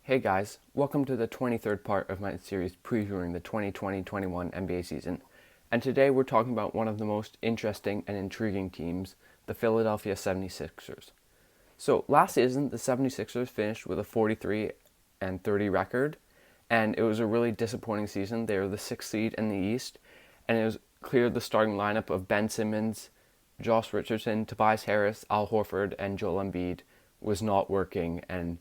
Hey guys, welcome to the 23rd part of my series previewing the 2020-21 NBA season. And today we're talking about one of the most interesting and intriguing teams, the Philadelphia 76ers. So last season, the 76ers finished with a 43-30 record, and it was a really disappointing season. They were the 6th seed in the East, and it was clear the starting lineup of Ben Simmons, Josh Richardson, Tobias Harris, Al Horford, and Joel Embiid was not working, and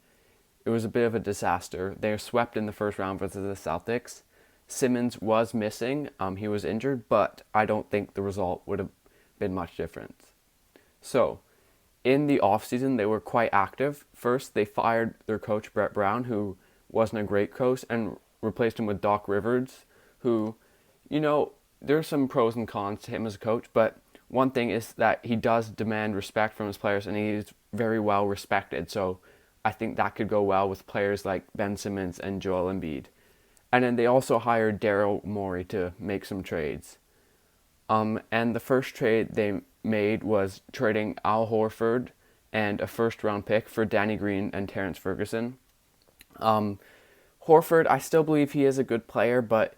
it was a bit of a disaster. They were swept in the first round versus the Celtics. Simmons was missing. He was injured, but I don't think the result would have been much different. So, in the offseason, they were quite active. First, they fired their coach, Brett Brown, who wasn't a great coach, and replaced him with Doc Rivers, who, there's some pros and cons to him as a coach, but one thing is that he does demand respect from his players, and he's very well respected. So, I think that could go well with players like Ben Simmons and Joel Embiid. And then they also hired Daryl Morey to make some trades. And the first trade they made was trading Al Horford and a first round pick for Danny Green and Terrence Ferguson. Horford, I still believe he is a good player, but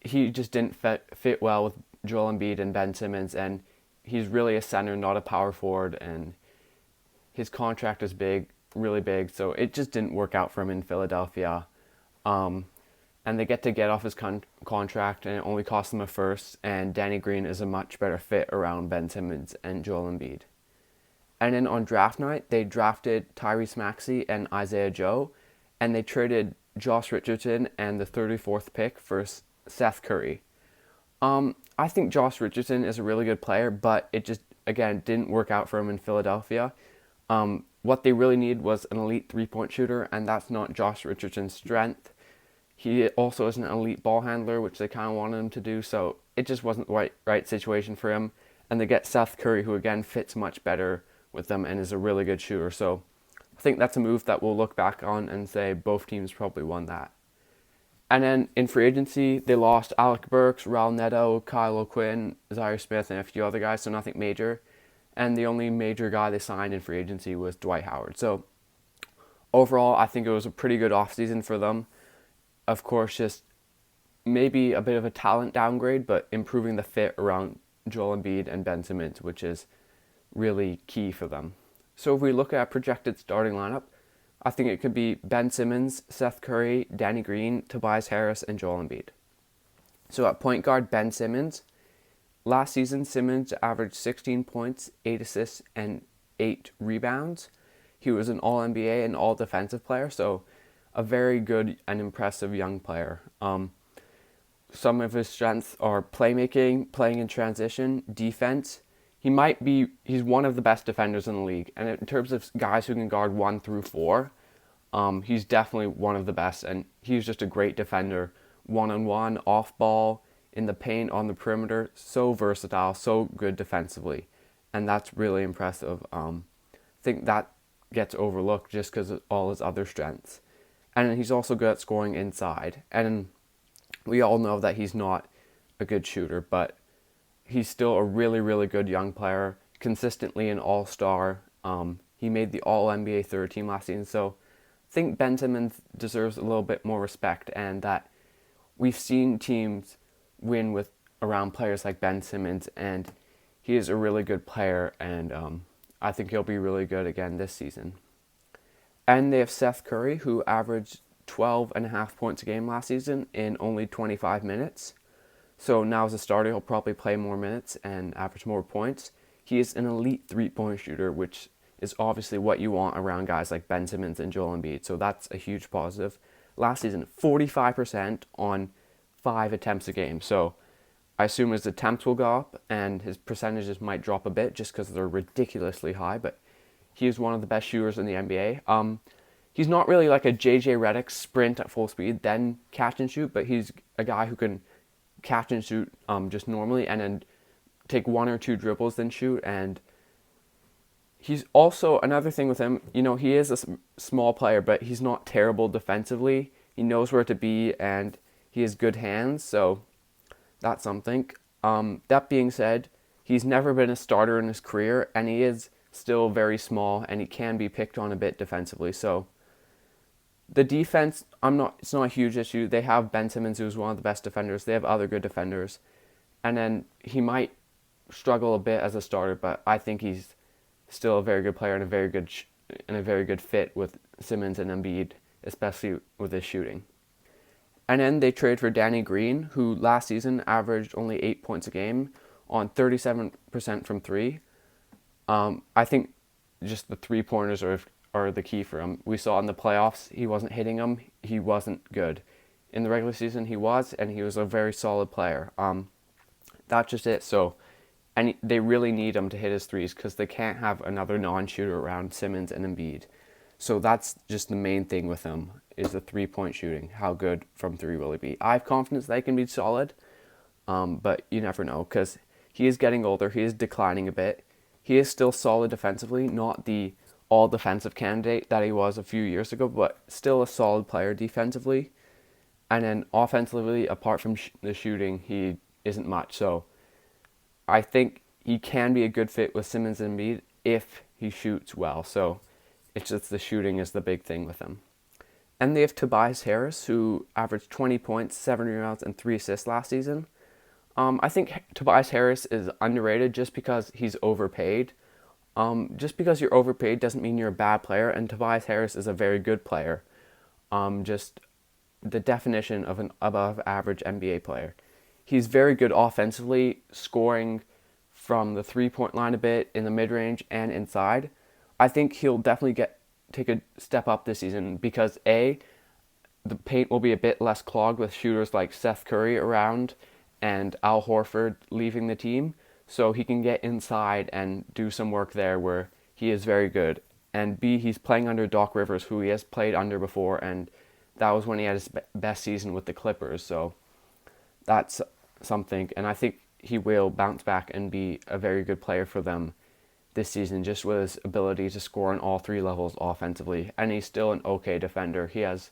he just didn't fit well with Joel Embiid and Ben Simmons, and he's really a center, not a power forward, and his contract is really big, so it just didn't work out for him in Philadelphia. And they get off his contract, and it only cost them a first, and Danny Green is a much better fit around Ben Simmons and Joel Embiid. And then on draft night, they drafted Tyrese Maxey and Isaiah Joe, and they traded Josh Richardson and the 34th pick for Seth Curry. I think Josh Richardson is a really good player, but it just, again, didn't work out for him in Philadelphia. What they really need was an elite three-point shooter, and that's not Josh Richardson's strength. He also is an elite ball handler, which they kind of wanted him to do, so it just wasn't the right situation for him. And they get Seth Curry, who again fits much better with them and is a really good shooter. So I think that's a move that we'll look back on and say both teams probably won that. And then in free agency, they lost Alec Burks, Raul Neto, Kyle O'Quinn, Zaire Smith, and a few other guys, so nothing major. And the only major guy they signed in free agency was Dwight Howard. So overall, I think it was a pretty good offseason for them. Of course, just maybe a bit of a talent downgrade, but improving the fit around Joel Embiid and Ben Simmons, which is really key for them. So if we look at a projected starting lineup, I think it could be Ben Simmons, Seth Curry, Danny Green, Tobias Harris, and Joel Embiid. So at point guard, Ben Simmons. Last season, Simmons averaged 16 points, 8 assists, and 8 rebounds. He was an All-NBA and All-Defensive player, so a very good and impressive young player. Some of his strengths are playmaking, playing in transition, defense. He's one of the best defenders in the league. And in terms of guys who can guard 1 through 4, he's definitely one of the best. And he's just a great defender, one-on-one, off-ball, in the paint, on the perimeter. So versatile, so good defensively. And that's really impressive. I think that gets overlooked just because of all his other strengths. And he's also good at scoring inside. And we all know that he's not a good shooter, but he's still a really, really good young player, consistently an all-star. He made the All-NBA third team last season, so I think Ben Simmons deserves a little bit more respect, and that we've seen teams win with around players like Ben Simmons, and he is a really good player, and I think he'll be really good again this season. And they have Seth Curry, who averaged 12.5 points a game last season in only 25 minutes. So now as a starter, he'll probably play more minutes and average more points. He is an elite three-point shooter, which is obviously what you want around guys like Ben Simmons and Joel Embiid. So that's a huge positive. Last season, 45% on 5 attempts a game. So I assume his attempts will go up and his percentages might drop a bit just because they're ridiculously high, but he is one of the best shooters in the NBA. He's not really like a JJ Redick sprint at full speed, then catch and shoot, but he's a guy who can catch and shoot just normally and then take 1 or 2 dribbles, then shoot. And he's also, another thing with him, he is a small player, but he's not terrible defensively. He knows where to be, and he has good hands, so that's something. That being said, he's never been a starter in his career, and he is still very small, and he can be picked on a bit defensively. So The defense, it's not a huge issue. They have Ben Simmons, who's one of the best defenders. They have other good defenders. And then he might struggle a bit as a starter, but I think he's still a very good player and a very good fit with Simmons and Embiid, especially with his shooting. And then they trade for Danny Green, who last season averaged only 8 points a game on 37% from three. I think just the 3-pointers are the key for him. We saw in the playoffs he wasn't hitting them. He wasn't good. In the regular season he was, and he was a very solid player. That's just it. So, and they really need him to hit his threes because they can't have another non-shooter around Simmons and Embiid. So that's just the main thing with him is the 3-point shooting. How good from three will he be? I have confidence that he can be solid, but you never know because he is getting older. He is declining a bit. He is still solid defensively, not the all-defensive candidate that he was a few years ago, but still a solid player defensively. And then offensively, apart from the shooting, he isn't much. So I think he can be a good fit with Simmons and Embiid if he shoots well. So it's just the shooting is the big thing with him. And they have Tobias Harris, who averaged 20 points, 7 rebounds, and 3 assists last season. I think Tobias Harris is underrated just because he's overpaid. Just because you're overpaid doesn't mean you're a bad player, and Tobias Harris is a very good player. Just the definition of an above-average NBA player. He's very good offensively, scoring from the three-point line a bit, in the mid-range, and inside. I think he'll definitely take a step up this season because A, the paint will be a bit less clogged with shooters like Seth Curry around and Al Horford leaving the team, so he can get inside and do some work there where he is very good. And B, he's playing under Doc Rivers, who he has played under before, and that was when he had his best season with the Clippers, so that's something. And I think he will bounce back and be a very good player for them this season, just with his ability to score on all three levels offensively. And he's still an okay defender. He has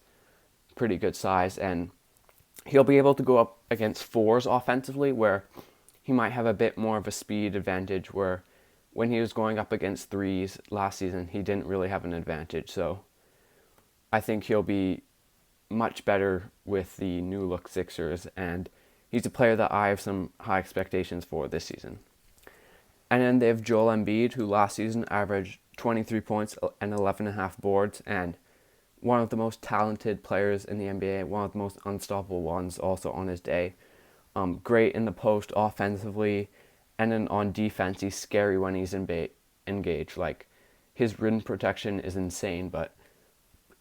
pretty good size, and he'll be able to go up against fours offensively where he might have a bit more of a speed advantage, where when he was going up against threes last season, he didn't really have an advantage. So I think he'll be much better with the new look Sixers, and he's a player that I have some high expectations for this season. And then they have Joel Embiid, who last season averaged 23 points and 11.5 boards, and one of the most talented players in the NBA, one of the most unstoppable ones also on his day. Great in the post offensively, and then on defense, he's scary when he's engaged. Like, his rim protection is insane, but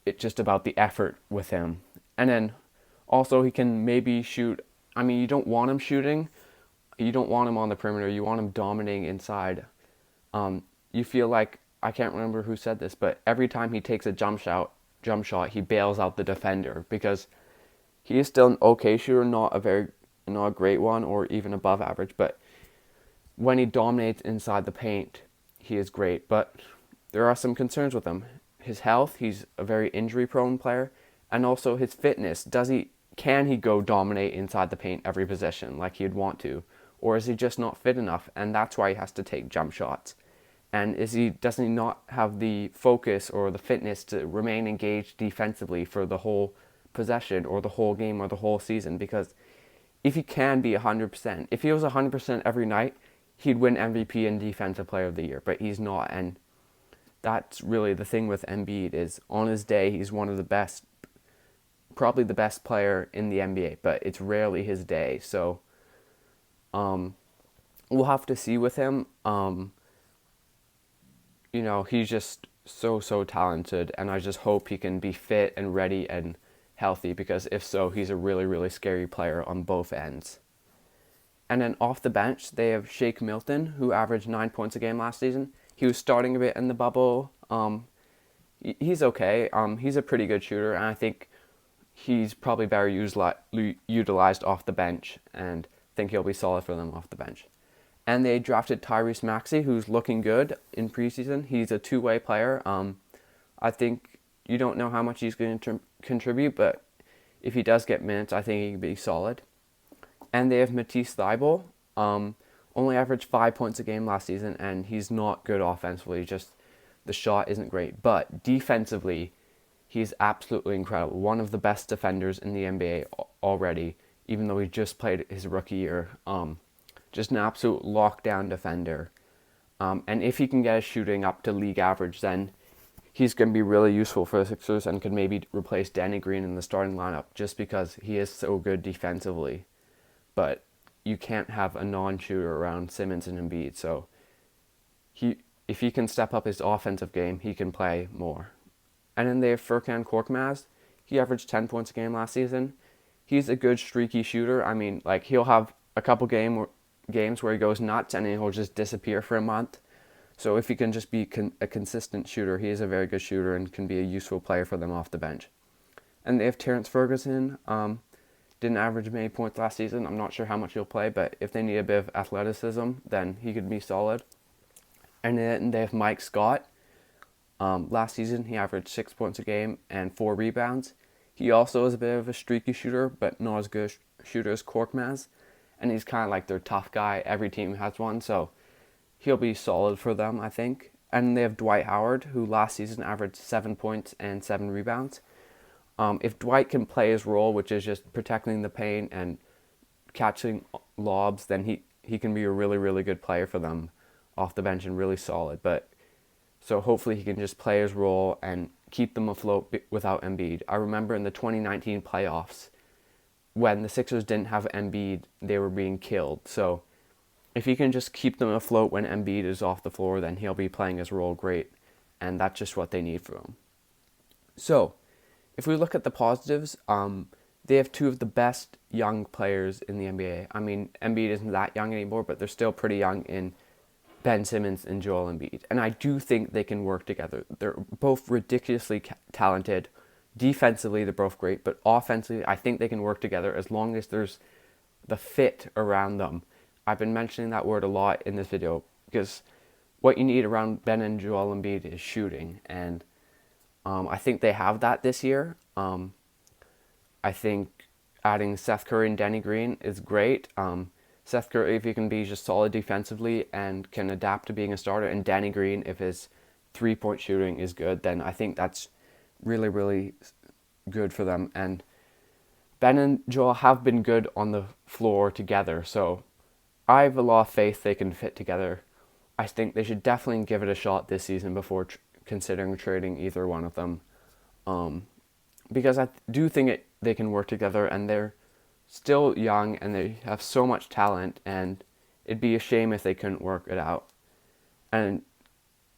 it's just about the effort with him. And then also he can maybe shoot. I mean, you don't want him shooting. You don't want him on the perimeter. You want him dominating inside. You feel like, I can't remember who said this, but every time he takes a jump shot, he bails out the defender because he is still an okay shooter, not a great one or even above average. But when he dominates inside the paint, he is great. But there are some concerns with him. His health, he's a very injury-prone player, and also his fitness. Can he go dominate inside the paint every possession like he'd want to? Or is he just not fit enough, and that's why he has to take jump shots? And doesn't he not have the focus or the fitness to remain engaged defensively for the whole possession or the whole game or the whole season? Because if he can be 100%, if he was 100% every night, he'd win MVP and Defensive Player of the Year, but he's not. And that's really the thing with Embiid is on his day, he's one of the best, probably the best player in the NBA, but it's rarely his day. So we'll have to see with him. He's just so talented, and I just hope he can be fit and ready and healthy, because if so, he's a really, really scary player on both ends. And then off the bench, they have Shake Milton, who averaged 9 points a game last season. He was starting a bit in the bubble. He's okay. He's a pretty good shooter, and I think he's probably very utilized off the bench, and think he'll be solid for them off the bench. And they drafted Tyrese Maxey, who's looking good in preseason. He's a two-way player. I think you don't know how much he's going to contribute, but if he does get minutes, I think he can be solid. And they have Matisse Thybulle. Only averaged 5 points a game last season, and he's not good offensively. Just the shot isn't great. But defensively, He's absolutely incredible. One of the best defenders in the NBA already, even though he just played his rookie year. Just an absolute lockdown defender. And if he can get his shooting up to league average, then he's going to be really useful for the Sixers and could maybe replace Danny Green in the starting lineup just because he is so good defensively. But you can't have a non-shooter around Simmons and Embiid. So if he can step up his offensive game, he can play more. And then they have Furkan Korkmaz. He averaged 10 points a game last season. He's a good streaky shooter. I mean, like, he'll have a couple games where he goes nuts and then he'll just disappear for a month. So if he can just be a consistent shooter, he is a very good shooter and can be a useful player for them off the bench. And they have Terrence Ferguson. Didn't average many points last season. I'm not sure how much he'll play, but if they need a bit of athleticism, then he could be solid. And then they have Mike Scott. Last season, he averaged 6 points a game and 4 rebounds. He also is a bit of a streaky shooter, but not as good a shooter as Korkmaz. And he's kind of like their tough guy. Every team has one, so he'll be solid for them, I think. And they have Dwight Howard, who last season averaged 7 points and 7 rebounds. If Dwight can play his role, which is just protecting the paint and catching lobs, then he can be a really, really good player for them off the bench and really solid. But so hopefully he can just play his role and keep them afloat without Embiid. I remember in the 2019 playoffs, when the Sixers didn't have Embiid, they were being killed. So if he can just keep them afloat when Embiid is off the floor, then he'll be playing his role great. And that's just what they need from him. So if we look at the positives, they have 2 of the best young players in the NBA. I mean, Embiid isn't that young anymore, but they're still pretty young in Ben Simmons and Joel Embiid. And I do think they can work together. They're both ridiculously talented. Defensively, they're both great. But offensively, I think they can work together as long as there's the fit around them. I've been mentioning that word a lot in this video because what you need around Ben and Joel Embiid is shooting. And I think they have that this year. I think adding Seth Curry and Danny Green is great. Seth Curry, if he can be just solid defensively and can adapt to being a starter, and Danny Green, if his 3-point shooting is good, then I think that's really, really good for them. And Ben and Joel have been good on the floor together, so I have a lot of faith they can fit together. I think they should definitely give it a shot this season before considering trading either one of them. Because I do think they can work together, and they're still young and they have so much talent, and it'd be a shame if they couldn't work it out. And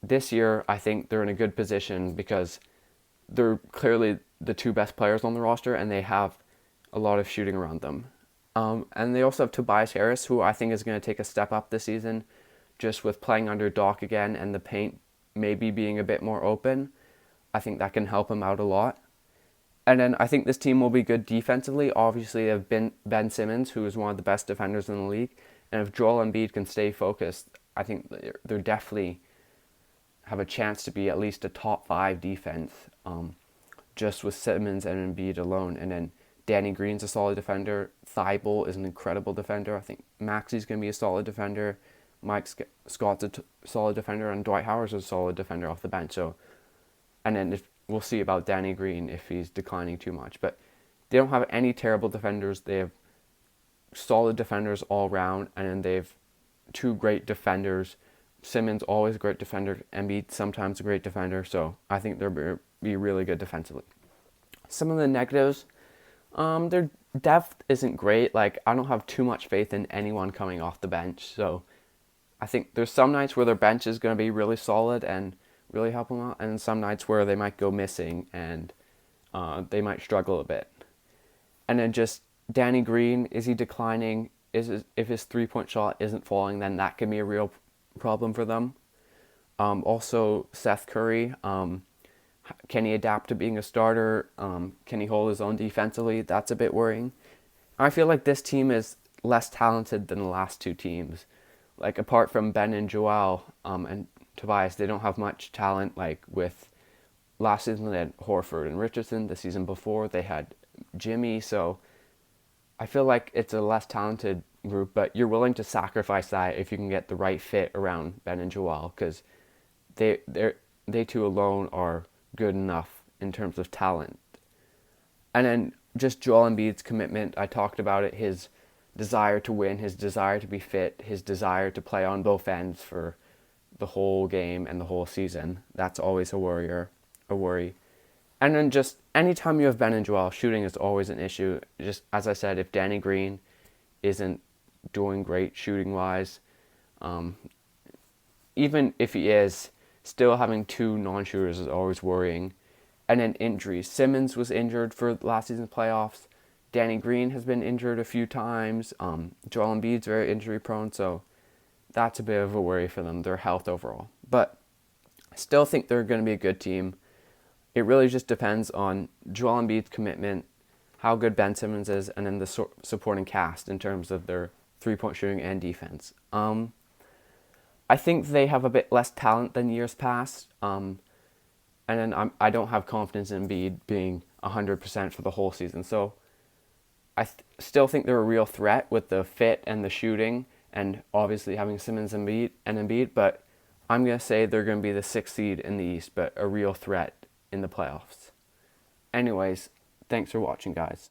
this year, I think they're in a good position because they're clearly the 2 best players on the roster and they have a lot of shooting around them. And they also have Tobias Harris, who I think is going to take a step up this season just with playing under Doc again and the paint maybe being a bit more open. I think that can help him out a lot. And then I think this team will be good defensively. Obviously, they have Ben Simmons, who is one of the best defenders in the league. And if Joel Embiid can stay focused, I think they're definitely have a chance to be at least a top 5 defense, just with Simmons and Embiid alone. And then Danny Green's a solid defender. Thibault is an incredible defender. I think Maxi's going to be a solid defender. Mike Scott's a solid defender. And Dwight Howard's a solid defender off the bench. So, and then we'll see about Danny Green if he's declining too much. But they don't have any terrible defenders. They have solid defenders all around, and then they have 2 great defenders. Simmons, always a great defender. Embiid, sometimes a great defender. So I think they'll be really good defensively. Some of the negatives, their depth isn't great. Like, I don't have too much faith in anyone coming off the bench. So I think there's some nights where their bench is going to be really solid and really help them out, and some nights where they might go missing and they might struggle a bit. And then just Danny Green, is he declining? If his 3-point shot isn't falling, then that can be a real problem for them. Also, Seth Curry, can he adapt to being a starter? Can he hold his own defensively? That's a bit worrying. I feel like this team is less talented than the last 2 teams. Like, apart from Ben and Joel and Tobias, they don't have much talent. Like, with last season they had Horford and Richardson. The season before they had Jimmy. So I feel like it's a less talented group, but you're willing to sacrifice that if you can get the right fit around Ben and Joel, because they 2 alone are good enough in terms of talent. And then just Joel Embiid's commitment, I talked about it, his desire to win, his desire to be fit, his desire to play on both ends for the whole game and the whole season. That's always a worry. And then just anytime you have Ben and Joel, shooting is always an issue. Just as I said, if Danny Green isn't doing great shooting wise, even if he is, still having two non-shooters is always worrying. And then injuries. Simmons was injured for last season's playoffs. Danny Green has been injured a few times. Joel Embiid's very injury prone, so that's a bit of a worry for them, their health overall. But I still think they're going to be a good team. It really just depends on Joel Embiid's commitment, how good Ben Simmons is, and then the supporting cast in terms of their three-point shooting and defense. I think they have a bit less talent than years past. And then I don't have confidence in Embiid being 100% for the whole season. So I still think they're a real threat with the fit and the shooting, and obviously having Simmons and Embiid. But I'm going to say they're going to be the 6th seed in the East, but a real threat in the playoffs. Anyways, thanks for watching, guys.